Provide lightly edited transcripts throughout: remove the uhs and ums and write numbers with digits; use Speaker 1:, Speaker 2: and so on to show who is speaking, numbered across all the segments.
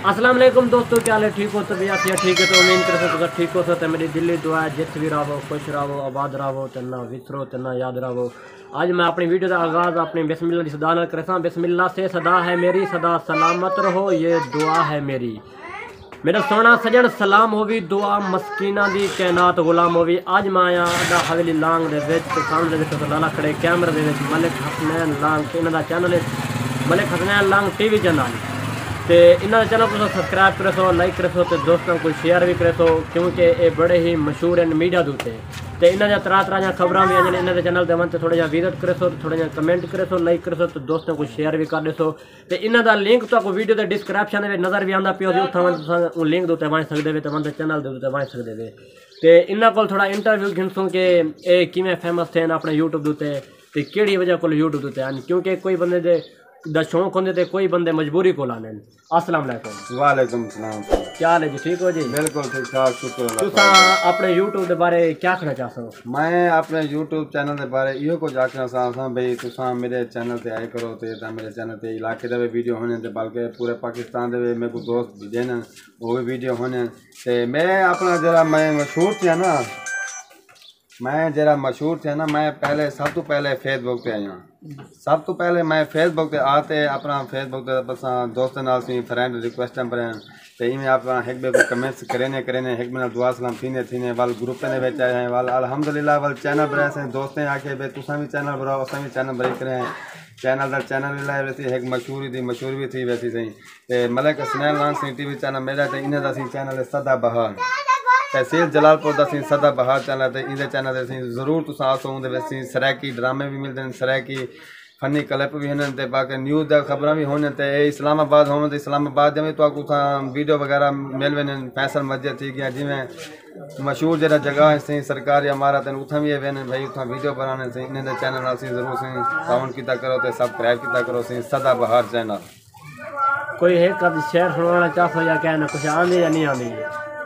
Speaker 1: अस्सलाम वालेकुम दोस्तों, क्या हाल है? ठीक हो? तबीयत या ठीक है तो उम्मीद करते हो ठीक हो। तो मेरी दिल्ली दुआ है जित भी रहो खुश रहो आबाद रहो ते ना विसरो ते ना याद रहो। आज मैं अपनी वीडियो का आगाज़ अपनी बिस्मिल्लाह की सदा नाल करता। बिस्मिल्लाह से सदा है मेरी, सदा सलामत रहो ये दुआ है मेरी। मेरा सोना सजन सलाम होवी दुआ मस्कीना दी कैनात गुलाम होवी। आज मैं आया अदा हवेली लांग दे विच ते सामने दे विच लाला खड़े कैमरे दे विच मलिक हसनैन लांग इन्हां दा चैनल है मलिक हसनैन लांग टीवी चैनल ते इन्हां दे चैनल को सब्सक्राइब करे सो लाइक करे सो ते दोस्तों को शेयर भी करे सो क्योंकि ये बड़े ही मशहूर हैं मीडिया दे उत्ते ते इन्हां दी तरह दी खबरां भी आंदियां इन्हां दे चैनल दे वन ते थोड़ा जिहा विजिट करे सो थोड़ा जिहा कमेंट करे सो लाइक करे सो ते दोस्तों को शेयर भी कर दे सो ते इन्हां दा लिंक तुहानू वीडियो दे डिस्क्रिप्शन दे नज़र भी आंदा पियो उत्थां तुसां लिंक दे उत्ते वंच सकदे वे ते वंदे चैनल दे उत्ते वंच सकदे वे ते इन्हां कोल थोड़ा इंटरव्यू गिनसूं कि ये किवें फेमस थे अपने यूट्यूब दे उत्ते ते केड़ी वजह कोल यूट्यूब दे उत्ते क्योंकि कोई बंदे दे दा शौक होंदे ते कोई बंदे मजबूरी को लाने। अस्सलाम वालेकुम।
Speaker 2: वालेकुम सलाम।
Speaker 1: क्या हाल है जी? ठीक हो जी?
Speaker 2: बिल्कुल ठीक ठाक, शुक्र अल्लाह।
Speaker 1: तुसा अपने यूट्यूब के बारे क्या कहना चाहते हो?
Speaker 2: मैं अपने यूट्यूब चैनल के बारे इहो कुछ आखना चाहता भाई तुसा मेरे चैनल ते आए करो ते मेरे चैनल ते इलाके दे वीडियो होने ते बल्कि पूरे पाकिस्तान दे मेरे को दोस्त भी देन वो भी वीडियो होने ते मैं अपना जरा मैं मशहूर थे ना मैं पहले सब तो पहले फेसबुक पे आया। सब तो पहले मैं फेसबुक पे आते अपना फेसबुक पे बस दोस्तों नाल सी फ्रेंड रिक्वेस्ट पर ते इवें अपना एक बे कमेंट्स करेने एक बिना दुआ सलाम थीने वाल ग्रुप ने बेच आए हैं वाल अल्हम्दुलिल्लाह वाल चैनल बनाए से दोस्तें आके बे तुसा भी चैनल बनाओ असा भी चैनल बना करे चैनल लाए वैसे एक मशहूर भी थी वैसी सही ते मलिक हसनैन लांग सी टीवी चैनल मेरा ते इन्हें दा सी चैनल सदा बहार तहसील जलालपुर का सी सदा बहार चैनल है। इधर चैनल से जरूर तुम आसो उन्हें सराकी ड्रामे भी मिलते हैं सराकी फनी क्लिप भी होने ते बाकी न्यूज़ का खबर भी होने ते इस्लामाबाद होने तो इस्लामाबाद में तो वीडियो वगैरह मिल वे फैसल मस्जिद थी गया जिमें मशहूर जरा जगह है सही सरकारी इमारत है उतना भी वे भाई उतना वीडियो बनाने से इन्हें चैनल से जरूर सही साउंड किया करो तो सब्सक्राइब किया करो सही सदा बहार चैनल।
Speaker 1: कोई एक शेयर सुनाना चाहो या कहना कुछ आंदी या नहीं आंदी?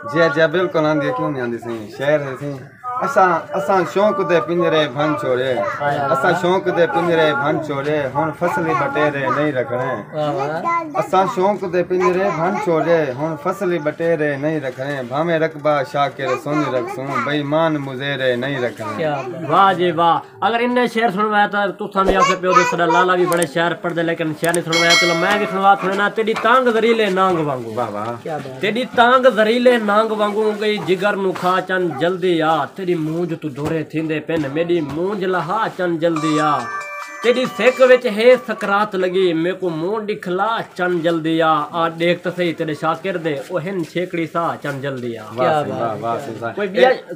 Speaker 2: जी बिल्कुल आंदी क्यों नहीं आंदी सही शहर है सही असा शौक दे पिंजरे भन छोड़े असा शौक दे पिंजरे भन छोड़े हुन फसली बटेरे नहीं रखने असा शौक दे पिंजरे भन छोड़े हुन फसली बटेरे नहीं रखने भावे रकबा शाकिर सोनी रखसूं बेईमान मुजेरे नहीं रखने।
Speaker 1: वाह जी वाह। अगर इन्ने शेर सुनवाया तो तुसा भी आपके प्यो दे लाला भी बड़े शेर पढ़दे लेकिन शेर नहीं सुनवाया चलो मैं भी सुनवा सुनना तेरी तांग जरीले नांग वांगू। वाह वाह। तेरी तांग जरीले नांग वांगू गई जिगर नु खा चन जल्दी आ तेरी मूंज तू दोरे थींदे पेन मेरी मूंज लहा चन जल्दी आ तेरी सेक विच है सकरात लगी मेरे को मुंह दिखला चन जल्दी आ देख तो सही तेरे शाकिर दे ओ हिन छेकड़ी सा चन जल्दी आ। क्या बात।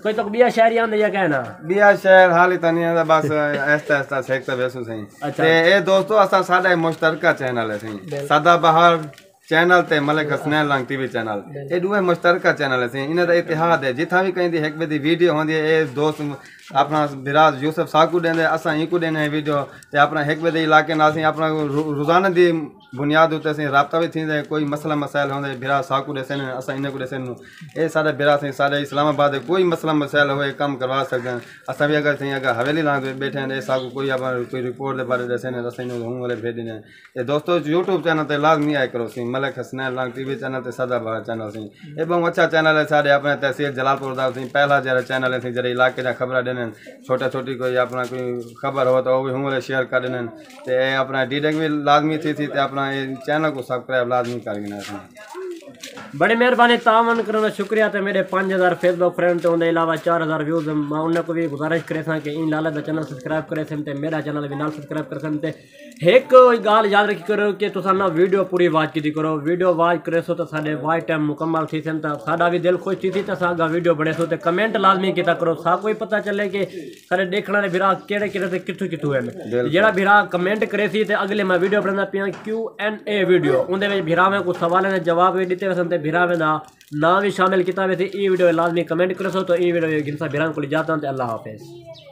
Speaker 1: कोई तो बिया शायरी आंदे या कहना
Speaker 2: बिया शायर हाली तनी आंदा बस ऐसा सेकता वैसो सही। अच्छा ते ए दोस्तों असा साडा मुश्तरका चैनल है सही सदा बहार चैनल ते मलिक हसनैन लांग टीवी चैनल ये दुए मुश्तरका चैनल है इन्हें इतिहाद है जिथा भी कहीं एक बे वीडियो होंदी है दोस्त अपना विराज यूसुफ साकू देंदे असा इको देने वीडियो ते अपना एक बे इलाके नाल अपना रोजाना दी बुनियाद उत्ते से राबता भी थींदे कोई मसला मसाइल होंदे बिरा साकू देसन असा इने को देसन ए साडे बिरा से साडे इस्लामाबाद कोई मसला मसाइल होए काम करवा सकदे असा भी अगर हवेली लांग बैठे हैं साकू कोई अपन कोई रिपोर्ट दे बारे देसन असा इने हूं वाले भेज देने ए दोस्तों यूट्यूब चैनल ते लाजमी आए करो सी मलिक हसनैन लांग टीवी चैनल ते सदा बहार चैनल सी एवं अच्छा चैनल है साडे अपने तहसील जलालपुर दा सी पहला जरा चैनल है जरा इलाके दा खबर देने छोटा छोटी कोई अपना कोई खबर हो तो वो भी हूँ शेयर कर देने ते अपना डीडिंग भी लाजमी थी ते अपना चैनल को सब्सक्राइब लाजमी कर देना।
Speaker 1: बड़ी मेहरबानी तावन करना शुक्रिया। तो मेरे 5000 फेसबुक फ्रेंड तो उनके अलावा 4000 व्यूज मैं उन्हें भी गुजारिश करे कि इन लाला का चैनल सब्सक्राइब करे थे मेरा चैनल भी नाल सब्सक्राइब कर सकते। एक गाल याद रखी करो कि तुसा ना वीडियो पूरी वाच की करो वीडियो वाच करे सो तो साढ़े वाच टाइम मुकम्मल थी सन तो साडा भी दिल खुश थी तो सागा वीडियो बने सो तो कमेंट लाजमी किया करो सा कोई पता चले कि सारे देखने वाले भिरा केड़े केड़े से कितों कितों है जेड़ा भिरा कमेंट करे सी ते अगले मैं वीडियो बनाना पिया Q&A वीडियो उनके भिरा में कुछ सवाल ने जवाब भी दिते सन ते भिरा में ना भी शामिल किया वैसे ये वीडियो लाजमी कमेंट करो सो तो ये वीडियो गिनसा भिरा को जाता हूं। अल्लाह हाफिज़।